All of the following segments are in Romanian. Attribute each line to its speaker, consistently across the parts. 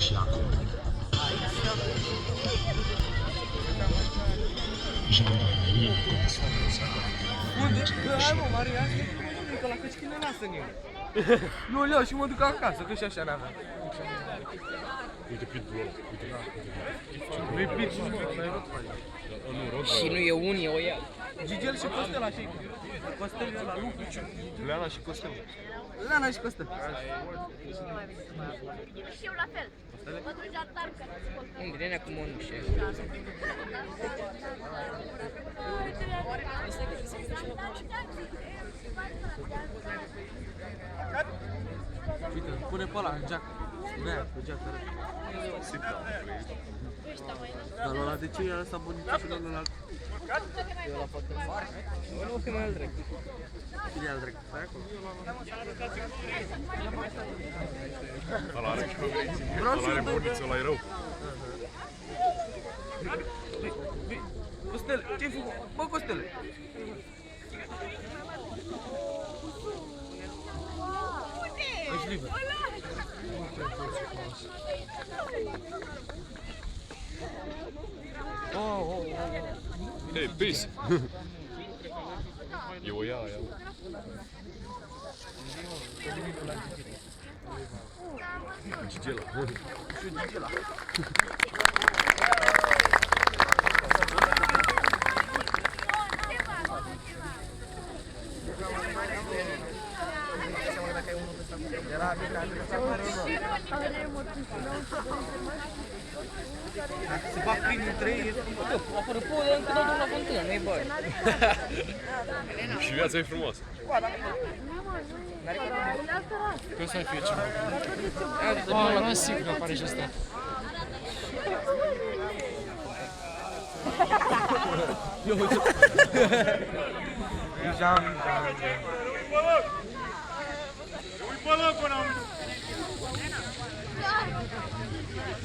Speaker 1: și acum. Jandarmeria Constanța.
Speaker 2: Unde? Hai mă, Maria, că la căci ne lasă în el. Nu îl iau și mă duc acasă, că și așa n-aveam.
Speaker 3: Uite pitbull ăla, uite.
Speaker 2: Nu-i pitbull, mă, n-ai rot.
Speaker 4: Și nu e unii, o ia.
Speaker 2: Gigel și Costel, așa-i. Costel e ăla, Lucu.
Speaker 3: Leana și Costel.
Speaker 2: Leana și Costel.
Speaker 5: Și eu la fel. Mă duc jantar că
Speaker 4: Unde? Nenea cu mănușe.
Speaker 2: Uite, pune pe ăla în geacă. Spunea, pe geacă. Dar ăla de ce i-a lăsat bunița și ăla?
Speaker 4: Eu la fac nu fi mai al drept.
Speaker 2: Cine e al drept? Stai acolo.
Speaker 3: Ăla are buniță, ăla e rău.
Speaker 2: Costele, ce-ai făcut? Bă, Costele! Ești liber.
Speaker 3: Hey, peace! E o ia. Gigela.
Speaker 2: Și Gigela. Era se fac câini între ei.
Speaker 4: A apărut pula încă dau la fântână, nu-i bani.
Speaker 3: Și viața e frumoasă.
Speaker 6: Că ăsta fie ceva. Ah, era sigur că apare și ăsta.
Speaker 2: Jean.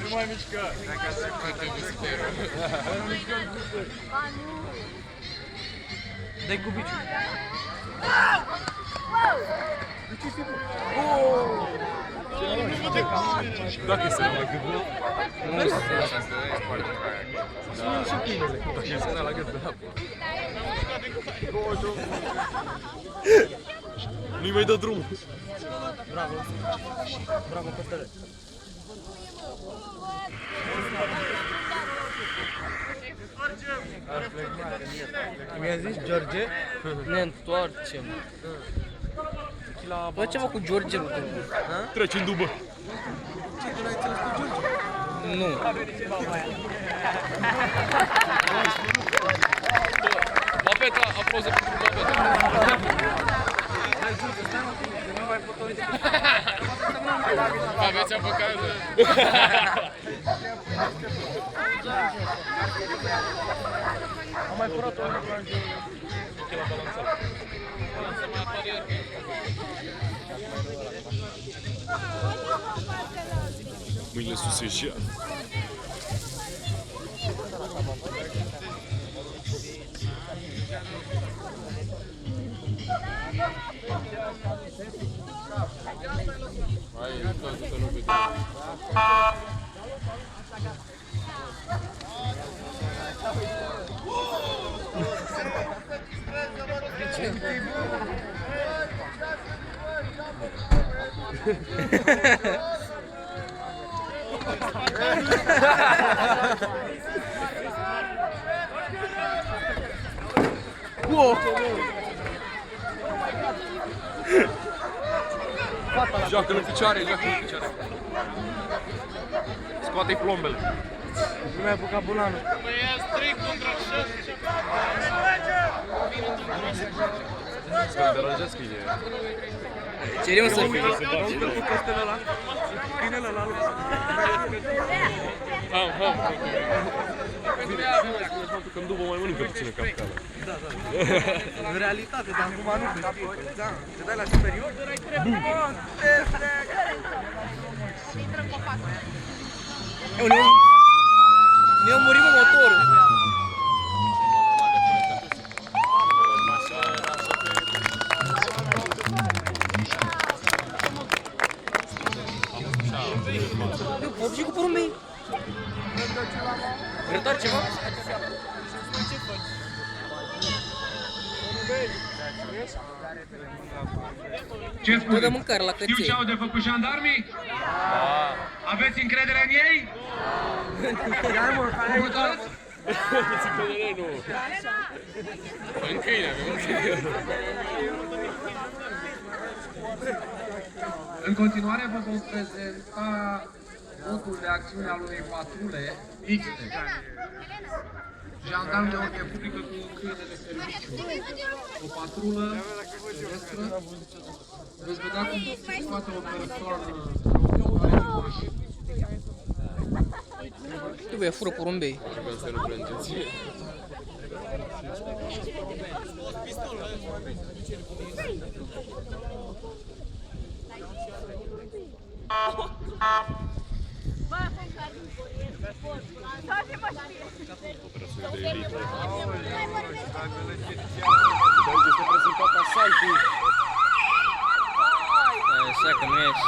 Speaker 3: Nu mai mișcă!
Speaker 2: Dai cu biciul.
Speaker 3: Dacă se la gândul,
Speaker 2: Și câinele.
Speaker 3: dacă se la gândul, nu-i mai dă drumul.
Speaker 2: Bravo. Bravo, Costele. Mi-a zis George?
Speaker 4: Ne întoarcem. Bă, ceva cu George nu trebuie.
Speaker 3: Treci în dubă.
Speaker 2: Ce, tu n-ai înțeles cu George?
Speaker 4: Nu.
Speaker 6: Babeta, aplauze pentru Babeta.
Speaker 2: Hai, George, stai mă, că nu mai potolit.
Speaker 6: Aveți avocată.
Speaker 2: Am mai furat un lucru.
Speaker 3: Mâinile sus ieșia.
Speaker 6: Hai, tot nu vede.
Speaker 3: Joacă-l în picioare, joacă-l în picioare. Scoate-i plombele.
Speaker 2: Nu mi-a apucat bulanul.
Speaker 3: Să-l deranjezi câine.
Speaker 4: Cere un să fie.
Speaker 2: Uite-l cu Costele ăla. Câinele ăla.
Speaker 3: Faptul că în dubă mai mănâncă puțină capcală.
Speaker 2: Da. În realitate, dar acum nu știu. Da, te dai la superior.
Speaker 4: Ne-a murit motorul. Eu pop și cu porumbei. Grătar ceva?
Speaker 7: Ce
Speaker 4: Dă
Speaker 7: spune?
Speaker 4: de mâncare la
Speaker 7: Știu ce
Speaker 4: căței.
Speaker 7: au de făcut jandarmii? Aveți încredere în ei? Următorul?
Speaker 6: În câine, avem un câine.
Speaker 7: În continuare vă vom prezenta modul de acțiune al unei patrule mixte. Jandarmi de ordine publică cu un câine de serviciu. O patrulă terestră. Veți vedea cum scoate o persoană și
Speaker 4: Trebuie fură porumbei.
Speaker 6: Vreau să nu plângeți.
Speaker 3: Operațiune de elită.
Speaker 5: Vai,
Speaker 3: Este prezentat asaltul.
Speaker 4: Așa că nu ești.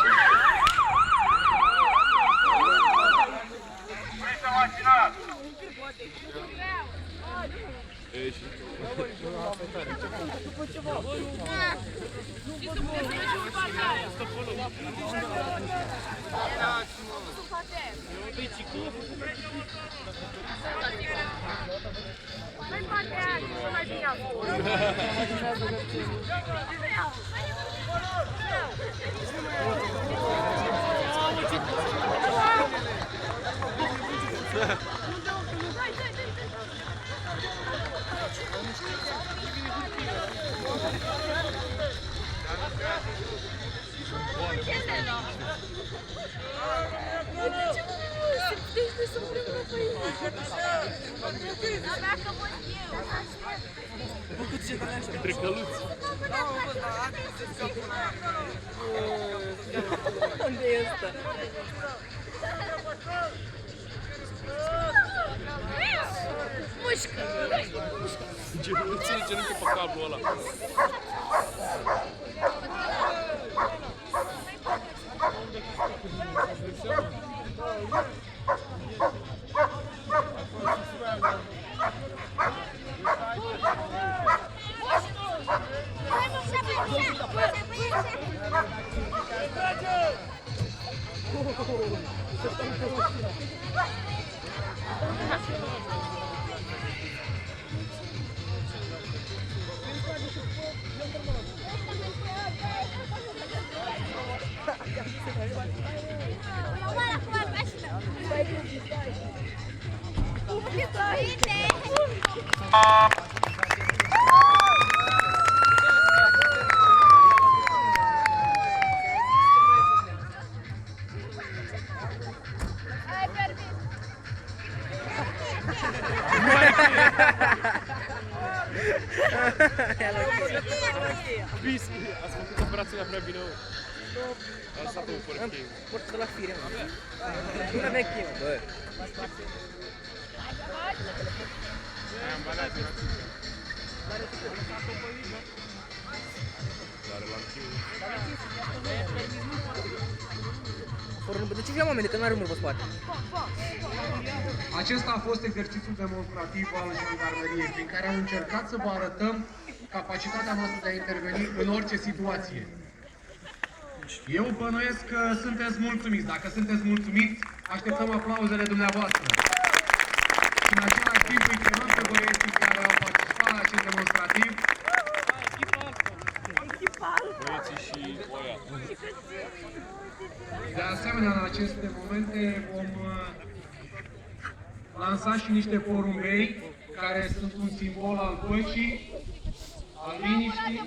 Speaker 3: Ești.
Speaker 5: vai bater, isso vai vir agora.
Speaker 3: Între căluți.
Speaker 4: Unde e ăsta?
Speaker 5: Mușcă!
Speaker 3: Nu ține genunchi pe cablul ăla. Bis, ați făcut operațiunea prea bine, mă. A lăsat-o un părăchei.
Speaker 4: Portă de la fire, mă. Una veche, mă. Bă. De ce vrea oameni de că n-are număr pe spate?
Speaker 7: acesta a fost exercițiul demonstrativ al jandarmeriei, prin care am încercat să vă arătăm capacitatea noastră de a interveni în orice situație. Eu bănuiesc că sunteți mulțumiți. Dacă sunteți mulțumiți, așteptăm aplauzele dumneavoastră. Și în același timp îi chemăm pe băieții care au participat la acest demonstrativ.
Speaker 3: Băieții și oia.
Speaker 7: De asemenea, în aceste momente vom lansa și niște porumbei care sunt un simbol al păcii, al liniștii.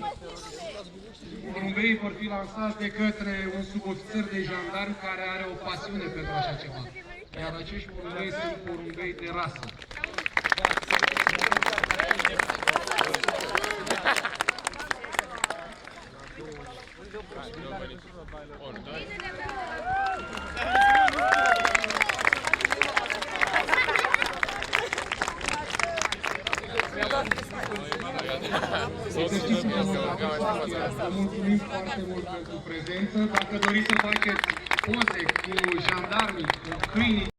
Speaker 7: Porumbeii vor fi lansați de către un subofițer de jandarmi care are o pasiune pentru așa ceva. Iar acești porumbei sunt porumbei de rasă. Exercițiul demonstrativ, mulțumim foarte mult pentru prezență. Dacă doriți să faceți poze cu jandarmii, cu câinii